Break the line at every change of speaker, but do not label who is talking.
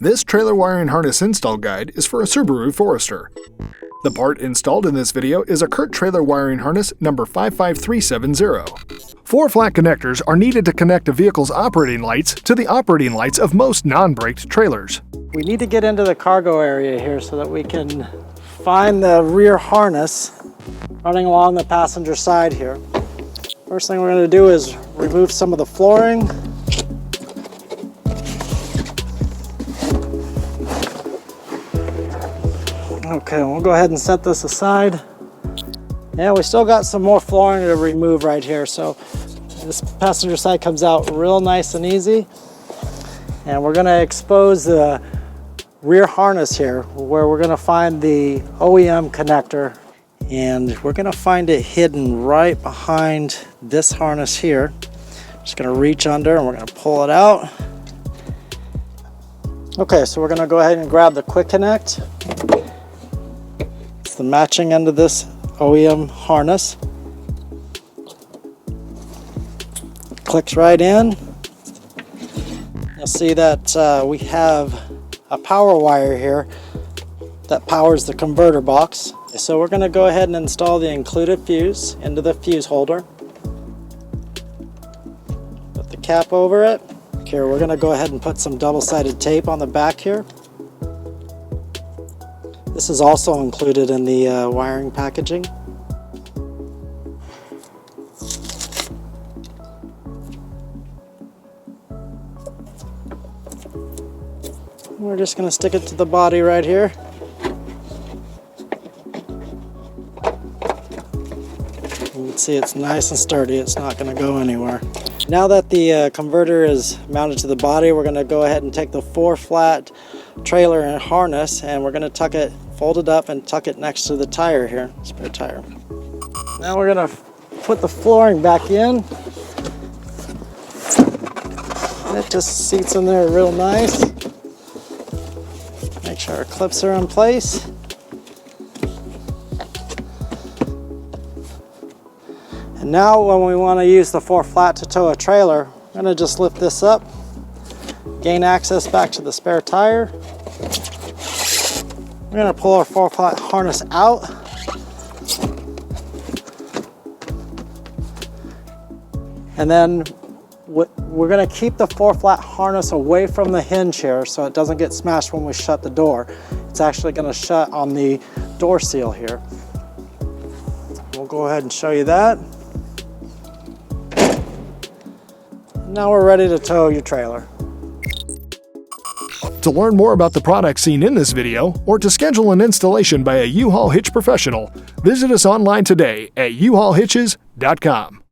This trailer wiring harness install guide is for a Subaru Forester. The part installed in this video is a Curt trailer wiring harness number 55370. 4 flat connectors are needed to connect a vehicle's operating lights to the operating lights of most non-braked trailers.
We need to get into the cargo area here so that we can find the rear harness running along the passenger side here. First thing we're going to do is remove some of the flooring. Okay, we'll go ahead and set this aside. Yeah, we still got some more flooring to remove right here, so this passenger side comes out real nice and easy. And we're gonna expose the rear harness here, where we're gonna find the OEM connector, and we're gonna find it hidden right behind this harness here. Just gonna reach under and we're gonna pull it out. Okay, so we're gonna go ahead and grab the quick connect. It's the matching end of this OEM harness. Clicks right in. You'll see that we have a power wire here that powers the converter box. So we're going to go ahead and install the included fuse into the fuse holder. Put the cap over it. Here we're going to go ahead and put some double-sided tape on the back here. This is also included in the wiring packaging. We're just going to stick it to the body right here. You can see it's nice and sturdy, it's not going to go anywhere. Now that the converter is mounted to the body, we're going to go ahead and take the 4 flat trailer and harness, and we're going to tuck it, fold it up and tuck it next to the tire here, spare tire. Now we're going to put the flooring back in. It just seats in there real nice. Make sure our clips are in place. And now when we want to use the 4 flat to tow a trailer, I'm going to just lift this up, gain access back to the spare tire. We're going to pull our 4 flat harness out. And then we're going to keep the 4 flat harness away from the hinge here so it doesn't get smashed when we shut the door. It's actually going to shut on the door seal here. We'll go ahead and show you that. Now we're ready to tow your trailer.
To learn more about the products seen in this video, or to schedule an installation by a U-Haul hitch professional, visit us online today at uhaulhitches.com.